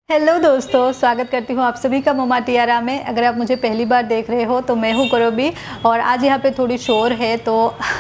Hello दोस्तों, स्वागत करती हूँ आप सभी का ममा टियारा में। अगर आप मुझे पहली बार देख रहे हो तो मैं हूँ करोबी और आज यहाँ पे थोड़ी शोर है तो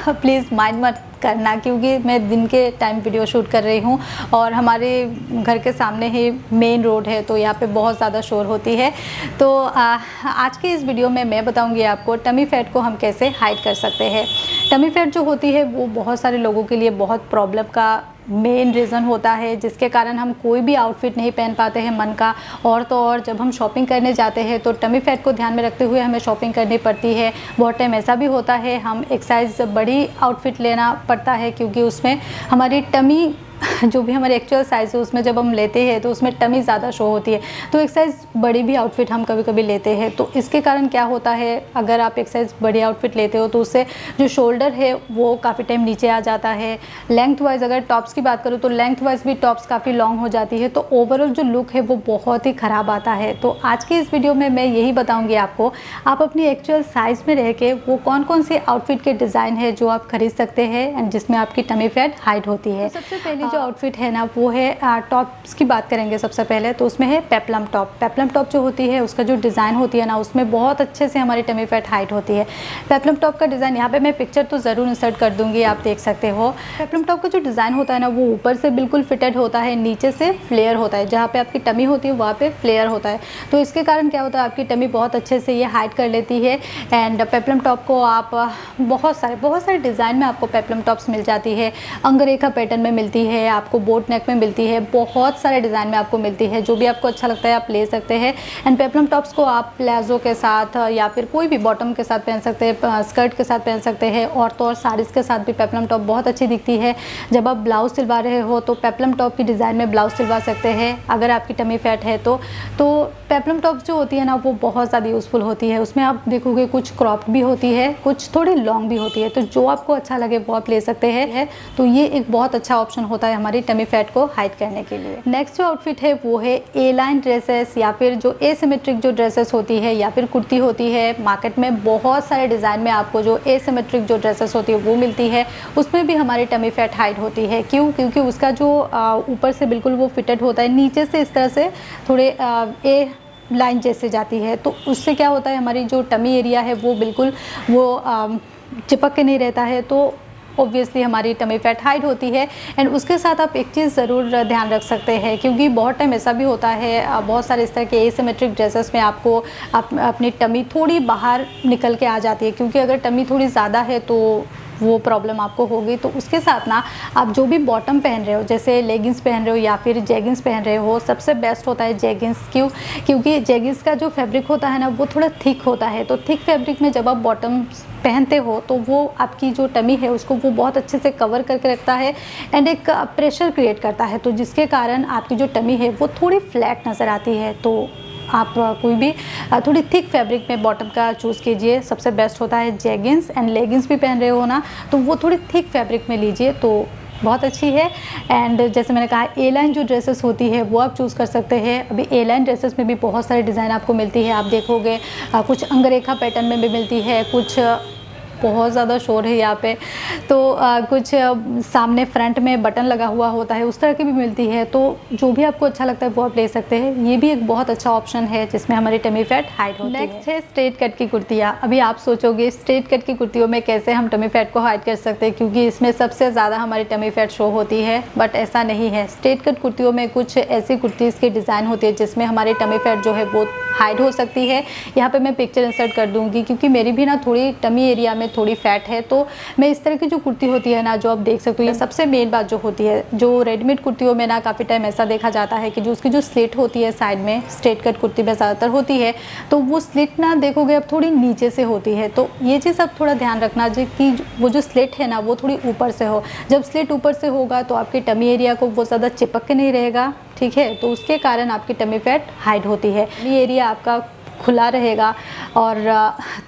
प्लीज़ माइंड मत करना, क्योंकि मैं दिन के टाइम वीडियो शूट कर रही हूँ और हमारे घर के सामने ही मेन रोड है तो यहाँ पे बहुत ज़्यादा शोर होती है। तो आज के इस वीडियो में मैं बताऊँगी आपको टमी फैट को हम कैसे हाइड कर सकते हैं। टमी फैट जो होती है वो बहुत सारे लोगों के लिए बहुत प्रॉब्लम का मेन रीज़न होता है, जिसके कारण हम कोई भी आउटफिट नहीं पहन पाते हैं मन का। और तो और जब हम शॉपिंग करने जाते हैं तो टमी फैट को ध्यान में रखते हुए हमें शॉपिंग करनी पड़ती है। बहुत टाइम ऐसा भी होता है हम एक साइज़ बड़ी आउटफिट लेना पड़ता है, क्योंकि उसमें हमारी टमी जो भी हमारे एक्चुअल साइज़ है उसमें जब हम लेते हैं तो उसमें टमी ज़्यादा शो होती है, तो एक साइज़ बड़ी भी आउटफिट हम कभी कभी लेते हैं। तो इसके कारण क्या होता है, अगर आप एक साइज़ बड़ी आउटफिट लेते हो तो उससे जो शोल्डर है वो काफ़ी टाइम नीचे आ जाता है। लेंथ वाइज अगर टॉप्स की बात करूँ तो लेंथ वाइज भी टॉप्स काफ़ी लॉन्ग हो जाती है, तो ओवरऑल जो लुक है वो बहुत ही ख़राब आता है। तो आज की इस वीडियो में मैं यही बताऊँगी आपको, आप अपनी एक्चुअल साइज़ में रह के वो कौन कौन से आउटफिट के डिज़ाइन है जो आप खरीद सकते हैं एंड जिसमें आपकी टमी फैट हाइड होती है। सबसे पहले जो आउटफिट है ना वो है टॉप्स की बात करेंगे सबसे पहले, तो उसमें है पेप्लम टॉप। पेप्लम टॉप जो होती है उसका जो डिज़ाइन होती है ना उसमें बहुत अच्छे से हमारी टमी फैट हाइड होती है। पेप्लम टॉप का डिज़ाइन यहाँ पे मैं पिक्चर तो ज़रूर इंसर्ट कर दूंगी, आप देख सकते हो। पेप्लम टॉप का जो डिज़ाइन होता है ना वो ऊपर से बिल्कुल फिटेड होता है, नीचे से फ्लेयर होता है। जहाँ पे आपकी टमी होती है वहाँ पे फ्लेयर होता है, तो इसके कारण क्या होता है आपकी टमी बहुत अच्छे से ये हाइड कर लेती है। एंड पेप्लम टॉप को आप बहुत सारे डिज़ाइन में आपको पेप्लम टॉप्स मिल जाती है। अंगरेखा पैटर्न में मिलती है, आपको बोट नेक में मिलती है, बहुत सारे डिज़ाइन में आपको मिलती है। जो भी आपको अच्छा लगता है आप ले सकते हैं। एंड पेप्लम टॉप्स को आप प्लाजो के साथ या फिर कोई भी बॉटम के साथ पहन सकते हैं, स्कर्ट के साथ पहन सकते हैं, और तो और साड़ीज़ के साथ भी पेप्लम टॉप बहुत अच्छी दिखती है। जब आप ब्लाउज़ सिलवा रहे हो तो पेप्लम टॉप की डिज़ाइन में ब्लाउज़ सिलवा सकते हैं अगर आपकी टमी फैट है तो पेप्लम टॉप्स जो होती है ना वो बहुत ज़्यादा यूज़फुल होती है। उसमें आप देखोगे कुछ क्रॉप्ड भी होती है, कुछ थोड़ी लॉन्ग भी होती है, तो जो आपको अच्छा लगे वो आप ले सकते हैं। तो ये एक बहुत अच्छा ऑप्शन होता है हमारी टमी फैट को हाइड करने के लिए। नेक्स्ट जो आउटफिट है वो है ए लाइन ड्रेसेस, या फिर जो एसिमेट्रिक जो ड्रेसेस होती है या फिर कुर्ती होती है। मार्केट में बहुत सारे डिज़ाइन में आपको जो एसिमेट्रिक जो ड्रेसेस होती है वो मिलती है, उसमें भी हमारी टमी फैट हाइड होती है। क्यों? क्योंकि उसका जो ऊपर से बिल्कुल वो फिटेड होता है, नीचे से इस तरह से थोड़े ए लाइन जैसे जाती है, तो उससे क्या होता है हमारी जो टमी एरिया है वो बिल्कुल वो चिपक के नहीं रहता है, तो ऑब्वियसली हमारी टमी फैट हाइड होती है। एंड उसके साथ आप एक चीज़ ज़रूर ध्यान रख सकते हैं, क्योंकि बहुत टाइम ऐसा भी होता है बहुत सारे इस तरह के एसिमेट्रिक ड्रेसेस में आपको अपनी टमी थोड़ी बाहर निकल के आ जाती है, क्योंकि अगर टमी थोड़ी ज़्यादा है तो वो प्रॉब्लम आपको होगी। तो उसके साथ ना आप जो भी बॉटम पहन रहे हो, जैसे लेगिंग्स पहन रहे हो या फिर जेगिंग्स पहन रहे हो, सबसे बेस्ट होता है जेगिंग्स। क्यों? क्योंकि जेगिंग्स का जो फैब्रिक होता है ना वो थोड़ा थिक होता है, तो थिक फैब्रिक में जब आप बॉटम पहनते हो तो वो आपकी जो टमी है उसको वो बहुत अच्छे से कवर करके रखता है एंड एक प्रेशर क्रिएट करता है, तो जिसके कारण आपकी जो टमी है वो थोड़ी फ्लैट नज़र आती है। तो आप कोई भी थोड़ी थिक फैब्रिक में बॉटम का चूज़ कीजिए, सबसे बेस्ट होता है जेगिंग्स। एंड लेगिंग्स भी पहन रहे हो ना तो वो थोड़ी थिक फैब्रिक में लीजिए तो बहुत अच्छी है। एंड जैसे मैंने कहा ए लाइन जो ड्रेसेस होती है वो आप चूज़ कर सकते हैं। अभी ए लाइन ड्रेसेस में भी बहुत सारे डिज़ाइन आपको मिलती है, आप देखोगे कुछ अंगरेखा पैटर्न में भी मिलती है, कुछ बहुत ज़्यादा शोर है यहाँ पे, तो कुछ सामने फ्रंट में बटन लगा हुआ होता है, उस तरह की भी मिलती है। तो जो भी आपको अच्छा लगता है वो आप ले सकते हैं। ये भी एक बहुत अच्छा ऑप्शन है जिसमें हमारी टमी फैट हाइड होती है। नेक्स्ट है स्ट्रेट कट की कुर्तियाँ। अभी आप सोचोगे स्ट्रेट कट की कुर्तियों में कैसे हम टमी फैट को हाइड कर सकते हैं, क्योंकि इसमें सबसे ज़्यादा हमारी टमी फैट शो होती है, बट ऐसा नहीं है। स्ट्रेट कट कुर्तियों में कुछ ऐसी कुर्तीज़ की डिज़ाइन होती है जिसमें हमारी टमी फैट जो है वो हाइड हो सकती है। यहाँ पे मैं पिक्चर इंसर्ट कर दूँगी, क्योंकि मेरी भी ना थोड़ी टमी एरिया में थोड़ी फैट है, तो मैं इस तरह की जो कुर्ती होती है ना जो आप देख सकते हो। ये सबसे मेन बात जो होती है, जो रेडीमेड कुर्तियों में ना काफ़ी टाइम ऐसा देखा जाता है कि जो उसकी जो स्लिट होती है साइड में, स्ट्रेट कट कुर्ती में ज़्यादातर होती है, तो वो स्लिट ना देखोगे अब थोड़ी नीचे से होती है। तो ये चीज़ आप थोड़ा ध्यान रखना कि वो जो स्लिट है ना वो थोड़ी ऊपर से हो। जब स्लिट ऊपर से होगा तो आपकी टमी एरिया को वो ज़्यादा चिपक के नहीं रहेगा, ठीक है, तो उसके कारण आपकी टमी फैट हाइड होती है। ये एरिया आपका खुला रहेगा और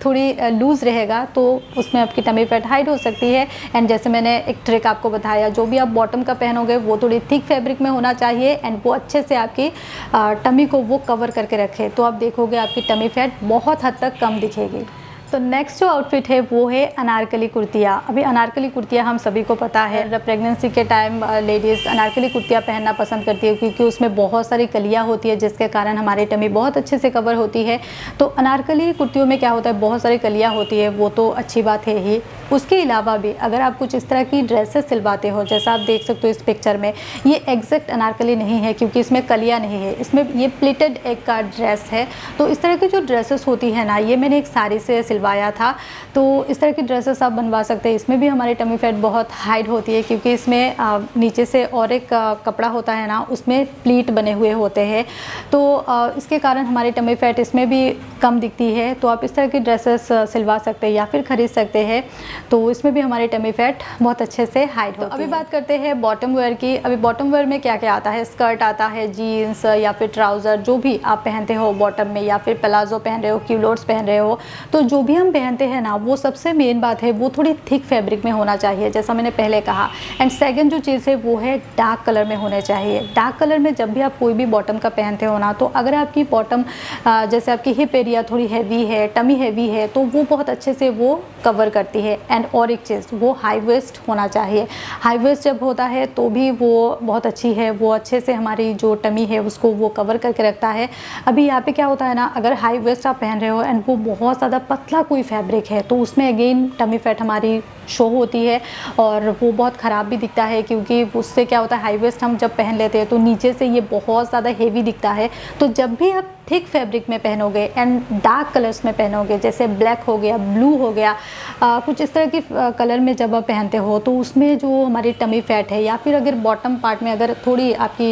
थोड़ी लूज़ रहेगा, तो उसमें आपकी टमी फैट हाइड हो सकती है। एंड जैसे मैंने एक ट्रिक आपको बताया, जो भी आप बॉटम का पहनोगे वो थोड़ी थिक फैब्रिक में होना चाहिए एंड वो अच्छे से आपकी टमी को वो कवर करके रखे, तो आप देखोगे आपकी टमी फैट बहुत हद तक कम दिखेगी। तो नेक्स्ट जो आउटफिट है वो है अनारकली कुर्तियाँ। अभी अनारकली कुर्तियाँ हम सभी को पता है, प्रेगनेंसी के टाइम लेडीज़ अनारकली कुर्तियाँ पहनना पसंद करती है क्योंकि उसमें बहुत सारी कलियाँ होती है जिसके कारण हमारी टमी बहुत अच्छे से कवर होती है। तो अनारकली कुर्तियों में क्या होता है, बहुत सारी कलियाँ होती है, वो तो अच्छी बात है ही। उसके अलावा भी अगर आप कुछ इस तरह की ड्रेसेस सिलवाते हो, जैसा आप देख सकते हो इस पिक्चर में, ये एग्जैक्ट अनारकली नहीं है क्योंकि इसमें कलियाँ नहीं है, इसमें ये प्लिटेड एग का ड्रेस है। तो इस तरह की जो ड्रेसेस होती है ना, ये मैंने एक साड़ी से सिलवाया था। तो इस तरह की ड्रेसेस आप बनवा सकते हैं। इसमें भी हमारी टमी फैट बहुत हाइड होती है क्योंकि इसमें नीचे से और एक कपड़ा होता है ना, उसमें प्लीट बने हुए होते हैं। तो इसके कारण हमारी टमी फैट इसमें भी कम दिखती है। तो आप इस तरह की ड्रेसेस सिलवा सकते हैं या फिर ख़रीद सकते हैं। तो इसमें भी हमारी टमी फैट बहुत अच्छे से हाइड होती है। अभी बात करते हैं बॉटम वेयर की। अभी बॉटम वेयर में क्या क्या आता है, स्कर्ट आता है, जीन्स या फिर ट्राउज़र, जो भी आप पहनते हो बॉटम में, या फिर प्लाजो पहन रहे हो, क्यूलोट्स पहन रहे हो, तो जो भी हम पहनते हैं ना, वो सबसे मेन बात है वो थोड़ी थिक फैब्रिक में होना चाहिए, जैसा मैंने पहले कहा। एंड सेकंड जो चीज़ है वो है डार्क कलर में होने चाहिए। डार्क कलर में जब भी आप कोई भी बॉटम का पहनते हो ना, तो अगर आपकी बॉटम जैसे आपकी हिप एरिया थोड़ी हैवी है, टमी हैवी है, तो वो बहुत अच्छे से वो कवर करती है। एंड और एक चीज़, वो हाई वेस्ट होना चाहिए। हाई वेस्ट जब होता है तो भी वो बहुत अच्छी है, वो अच्छे से हमारी जो टमी है उसको वो कवर करके रखता है। अभी यहाँ पे क्या होता है ना, अगर हाई वेस्ट आप पहन रहे हो एंड वो बहुत ज़्यादा पतला कोई फैब्रिक है, तो उसमें अगेन टमी फैट हमारी शो होती है और वो बहुत ख़राब भी दिखता है क्योंकि उससे क्या होता है, हाई वेस्ट हम जब पहन लेते हैं तो नीचे से ये बहुत ज़्यादा हेवी दिखता है। तो जब भी आप थिक फैब्रिक में पहनोगे एंड डार्क कलर्स में पहनोगे, जैसे ब्लैक हो गया, ब्लू हो गया, कुछ इस तरह की कलर में जब आप पहनते हो, तो उसमें जो हमारी टमी फैट है या फिर अगर बॉटम पार्ट में अगर थोड़ी आपकी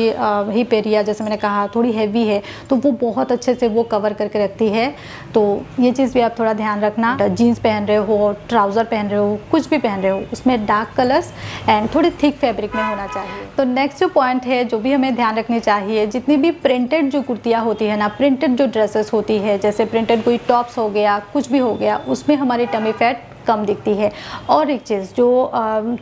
हिप एरिया जैसे मैंने कहा थोड़ी हैवी है, तो वो बहुत अच्छे से वो कवर करके रखती है। तो ये चीज़ भी आप थोड़ा ध्यान रखना। जीन्स पहन रहे हो, ट्राउज़र पहन रहे हो, कुछ भी पहन रहे हो, उसमें डार्क कलर्स एंड थोड़ी थिक फैब्रिक में होना चाहिए। तो नेक्स्ट जो पॉइंट है जो भी हमें ध्यान रखनी चाहिए, जितनी भी प्रिंटेड जो कुर्तियाँ होती है ना, प्रिंटेड जो ड्रेसेस होती है, जैसे प्रिंटेड कोई टॉप्स हो गया, कुछ भी हो गया, उसमें हमारी टमी फैट कम दिखती है। और एक चीज़ जो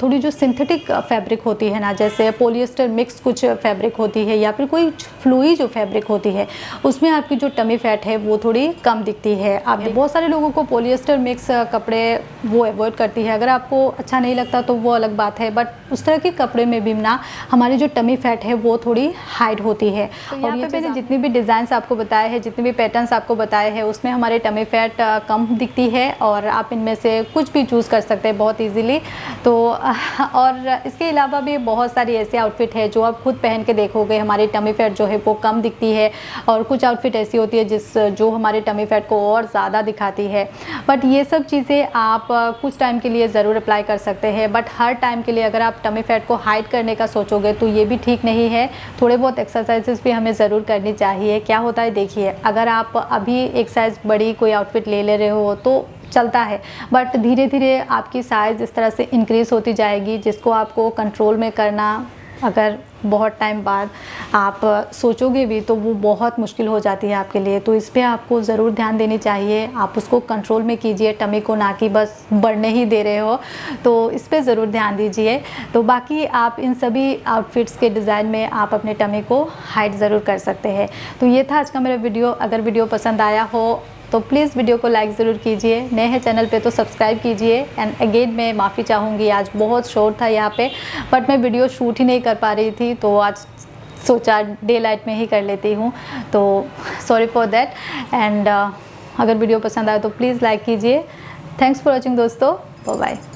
थोड़ी जो सिंथेटिक फैब्रिक होती है ना, जैसे पॉलिएस्टर मिक्स कुछ फैब्रिक होती है या फिर कोई फ्लूई जो फैब्रिक होती है, उसमें आपकी जो टमी फैट है वो थोड़ी कम दिखती है। आप बहुत सारे लोगों को पॉलिएस्टर मिक्स कपड़े वो अवॉइड करती है। अगर आपको अच्छा नहीं लगता तो वो अलग बात है, बट उस तरह के कपड़े में भी ना हमारी जो टमी फैट है वो थोड़ी हाइड होती है। तो और ये मैंने जितनी भी डिज़ाइंस आपको बताए हैं, जितने भी पैटर्न्स आपको बताए हैं, उसमें हमारे टमी फैट कम दिखती है और आप इनमें से कुछ भी चूज़ कर सकते हैं बहुत इजीली। तो और इसके अलावा भी बहुत सारी ऐसी आउटफिट है जो आप खुद पहन के देखोगे, हमारी टमी फैट जो है वो कम दिखती है। और कुछ आउटफिट ऐसी होती है जो हमारी टमी फैट को और ज़्यादा दिखाती है। बट ये सब चीज़ें आप कुछ टाइम के लिए ज़रूर अप्लाई कर सकते हैं, बट हर टाइम के लिए अगर आप टमी फैट को हाइड करने का सोचोगे तो ये भी ठीक नहीं है। थोड़े बहुत एक्सरसाइजेस भी हमें ज़रूर करनी चाहिए। क्या होता है देखिए, अगर आप अभी एक साइज़ बड़ी कोई आउटफिट ले रहे हो तो चलता है, बट धीरे धीरे आपकी साइज़ इस तरह से इंक्रीज़ होती जाएगी जिसको आपको कंट्रोल में करना अगर बहुत टाइम बाद आप सोचोगे भी तो वो बहुत मुश्किल हो जाती है आपके लिए। तो इस पे आपको ज़रूर ध्यान देनी चाहिए। आप उसको कंट्रोल में कीजिए टमी को, ना कि बस बढ़ने ही दे रहे हो। तो इस पे ज़रूर ध्यान दीजिए। तो बाकी आप इन सभी आउटफिट्स के डिज़ाइन में आप अपने टमी को हाइड ज़रूर कर सकते हैं। तो ये था आज का मेरा वीडियो। अगर वीडियो पसंद आया हो तो प्लीज़ वीडियो को लाइक ज़रूर कीजिए। नए हैं चैनल पे तो सब्सक्राइब कीजिए। एंड अगेन मैं माफ़ी चाहूँगी, आज बहुत शोर था यहाँ पे, बट मैं वीडियो शूट ही नहीं कर पा रही थी, तो आज सोचा डे लाइट में ही कर लेती हूँ। तो सॉरी फॉर दैट। एंड अगर वीडियो पसंद आए तो प्लीज़ लाइक कीजिए। थैंक्स फॉर वॉचिंग दोस्तों। Bye bye.